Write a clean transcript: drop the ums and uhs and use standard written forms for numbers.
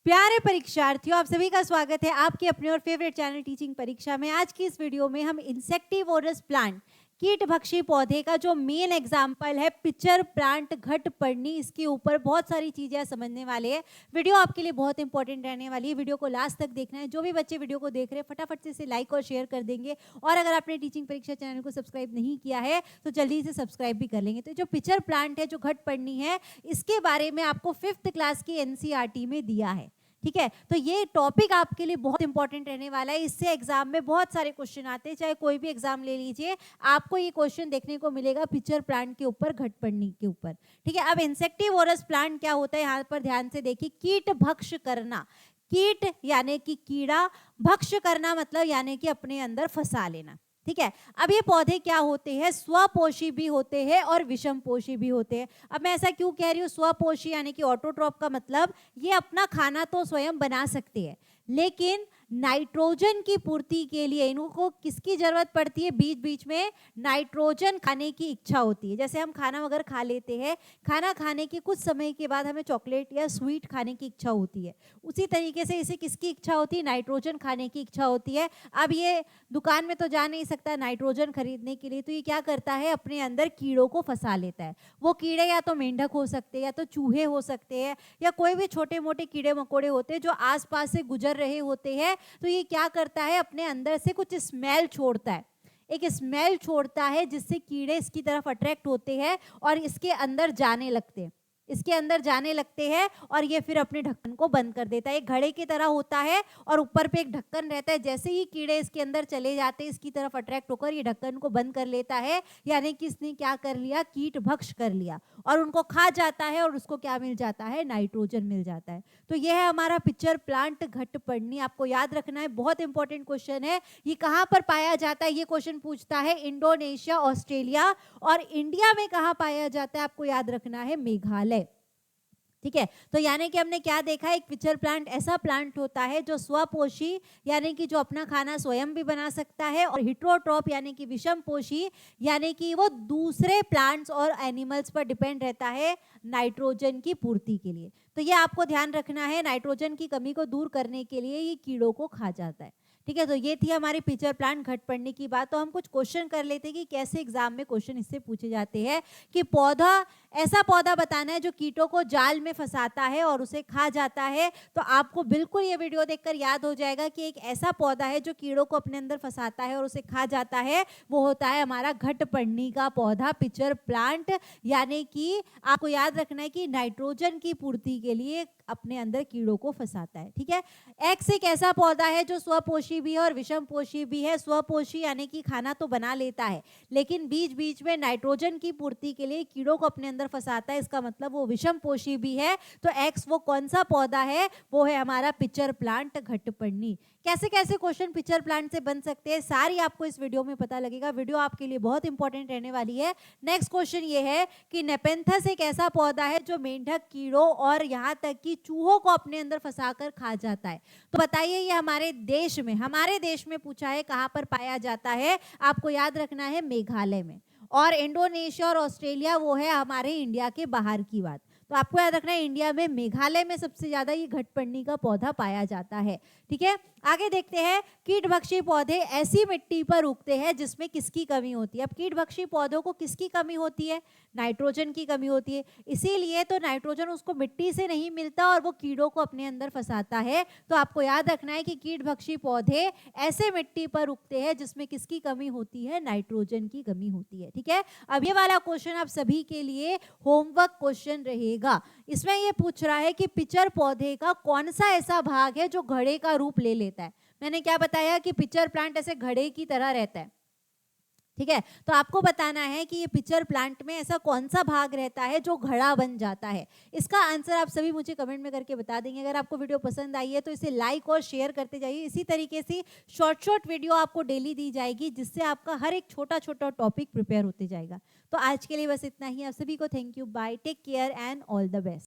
प्यारे परीक्षार्थियों, आप सभी का स्वागत है आपके अपने और फेवरेट चैनल टीचिंग परीक्षा में। आज की इस वीडियो में हम इंसेक्टिवोरस प्लांट कीटभक्षी पौधे का जो मेन एग्जाम्पल है पिचर प्लांट घटपर्णी, इसके ऊपर बहुत सारी चीजें समझने वाले हैं। वीडियो आपके लिए बहुत इंपॉर्टेंट रहने वाली है। वीडियो को लास्ट तक देखना है। जो भी बच्चे वीडियो को देख रहे हैं फटाफट से इसे लाइक और शेयर कर देंगे, और अगर आपने टीचिंग परीक्षा चैनल को सब्सक्राइब नहीं किया है तो जल्दी से सब्सक्राइब भी कर लेंगे। तो जो पिचर प्लांट है, जो घटपर्णी है, इसके बारे में आपको 5th क्लास की एनसीईआरटी में दिया है। ठीक है, तो ये टॉपिक आपके लिए बहुत इंपॉर्टेंट रहने वाला है। इससे एग्जाम में बहुत सारे क्वेश्चन आते हैं, चाहे कोई भी एग्जाम ले लीजिए, आपको ये क्वेश्चन देखने को मिलेगा पिचर प्लांट के ऊपर, घटपर्णी के ऊपर। ठीक है, अब इंसेक्टिवोरस प्लांट क्या होता है, यहाँ पर ध्यान से देखिए। कीट भक्ष करना, कीट यानी कि कीड़ा, भक्ष करना मतलब यानी कि अपने अंदर फंसा लेना। ठीक है, अब ये पौधे क्या होते हैं, स्वपोषी भी होते हैं और विषमपोषी भी होते हैं। अब मैं ऐसा क्यों कह रही हूँ स्वपोषी यानी कि ऑटोट्रॉप का मतलब ये अपना खाना तो स्वयं बना सकते हैं, लेकिन नाइट्रोजन की पूर्ति के लिए इनको किसकी जरूरत पड़ती है, बीच बीच में नाइट्रोजन खाने की इच्छा होती है। जैसे हम खाना वगैरह खा लेते हैं, खाना खाने के कुछ समय के बाद हमें चॉकलेट या स्वीट खाने की इच्छा होती है, उसी तरीके से इसे किसकी इच्छा होती है, नाइट्रोजन खाने की इच्छा होती है। अब ये दुकान में तो जा नहीं सकता नाइट्रोजन खरीदने के लिए, तो ये क्या करता है, अपने अंदर कीड़ों को फंसा लेता है। वो कीड़े या तो मेंढक हो सकते हैं, या तो चूहे हो सकते हैं, या कोई भी छोटे मोटे कीड़े मकोड़े होते हैं जो आसपास से गुजर रहे होते हैं। तो ये क्या करता है, अपने अंदर से कुछ स्मेल छोड़ता है, एक स्मेल छोड़ता है जिससे कीड़े इसकी तरफ अट्रैक्ट होते हैं और इसके अंदर जाने लगते हैं, इसके अंदर जाने लगते हैं, और ये फिर अपने ढक्कन को बंद कर देता है। एक घड़े की तरह होता है और ऊपर पे एक ढक्कन रहता है। जैसे ही कीड़े इसके अंदर चले जाते हैं, इसकी तरफ अट्रैक्ट होकर ये ढक्कन को बंद कर लेता है, यानी कि इसने क्या कर लिया, कीट भक्ष कर लिया, और उनको खा जाता है, और उसको क्या मिल जाता है, नाइट्रोजन मिल जाता है। तो यह है हमारा पिचर प्लांट घटपर्णी। आपको याद रखना है, बहुत इंपॉर्टेंट क्वेश्चन है। ये कहाँ पर पाया जाता है, ये क्वेश्चन पूछता है इंडोनेशिया, ऑस्ट्रेलिया, और इंडिया में कहाँ पाया जाता है, आपको याद रखना है मेघालय। ठीक है, तो यानी कि हमने क्या देखा, एक पिचर प्लांट ऐसा प्लांट होता है जो स्वपोषी यानी कि जो अपना खाना स्वयं भी बना सकता है, और हिट्रोट्रॉप यानी कि विषमपोषी यानी कि वो दूसरे प्लांट्स और एनिमल्स पर डिपेंड रहता है नाइट्रोजन की पूर्ति के लिए। तो ये आपको ध्यान रखना है, नाइट्रोजन की कमी को दूर करने के लिए ये कीड़ों को खा जाता है। ठीक है, तो ये थी हमारी पिचर प्लांट घटपर्णी की बात। तो हम कुछ क्वेश्चन कर लेते हैं कि कैसे एग्जाम में क्वेश्चन इससे पूछे जाते हैं। कि पौधा, ऐसा पौधा बताना है जो कीटों को जाल में फंसाता है और उसे खा जाता है। तो आपको बिल्कुल ये वीडियो देखकर याद हो जाएगा कि एक ऐसा पौधा है जो कीड़ों को अपने अंदर फंसाता है और उसे खा जाता है, वो होता है हमारा घटपर्णी का पौधा, पिचर प्लांट। यानी कि आपको याद रखना है कि नाइट्रोजन की पूर्ति के लिए अपने अंदर कीड़ों को फंसाता है। ठीक है, एक्स एक ऐसा पौधा है जो स्वपोषी भी है और विषमपोषी भी है। स्वपोषी यानी कि खाना तो बना लेता है, लेकिन बीच बीच में नाइट्रोजन की पूर्ति के लिए कीड़ों को अपने अंदर फंसाता है, इसका मतलब वो विषमपोषी भी है। तो एक्स वो कौन सा पौधा है, वो है हमारा पिचर प्लांट घटपर्णी। कैसे कैसे क्वेश्चन पिचर प्लांट से बन सकते हैं, सारी आपको इस वीडियो में पता लगेगा। वीडियो आपके लिए बहुत इंपॉर्टेंट रहने वाली है। नेक्स्ट क्वेश्चन ये है कि नेपेंथस एक ऐसा पौधा है जो मेंढक, कीड़ों और यहाँ तक कि चूहों को अपने अंदर फंसाकर खा जाता है। तो बताइए ये हमारे देश में पूछा है, कहाँ पर पाया जाता है, आपको याद रखना है मेघालय में। और इंडोनेशिया और ऑस्ट्रेलिया वो है हमारे इंडिया के बाहर की बात। तो आपको याद रखना है इंडिया में मेघालय में सबसे ज्यादा ये घटपर्णी का पौधा पाया जाता है। ठीक है, आगे देखते हैं। कीटभक्षी पौधे ऐसी मिट्टी पर उगते हैं जिसमें किसकी कमी होती है। अब कीटभक्षी पौधों को किसकी कमी होती है, नाइट्रोजन की कमी होती है, इसीलिए तो नाइट्रोजन उसको मिट्टी से नहीं मिलता और वो कीड़ों को अपने अंदर फंसाता है। तो आपको याद रखना है कि कीटभक्षी पौधे ऐसे मिट्टी पर उगते हैं जिसमें किसकी कमी होती है, नाइट्रोजन की कमी होती है। ठीक है, अब ये वाला क्वेश्चन आप सभी के लिए होमवर्क क्वेश्चन रहेगा। इसमें ये पूछ रहा है कि पिचर पौधे का कौन सा ऐसा भाग है जो घड़े का रूप ले लेता है। मैंने क्या बताया कि पिचर प्लांट ऐसे घड़े की तरह रहता है। ठीक है, तो आपको बताना है कि ये पिचर प्लांट में ऐसा कौन सा भाग रहता है जो घड़ा बन जाता है। इसका आंसर आप सभी मुझे कमेंट में करके बता देंगे। अगर आपको वीडियो पसंद आई है तो इसे लाइक और शेयर करते जाइए। इसी तरीके से शॉर्ट वीडियो आपको डेली दी जाएगी, जिससे आपका हर एक छोटा छोटा टॉपिक प्रिपेयर होते जाएगा। तो आज के लिए बस इतना ही। आप सभी को thank you, bye, take care and all the best.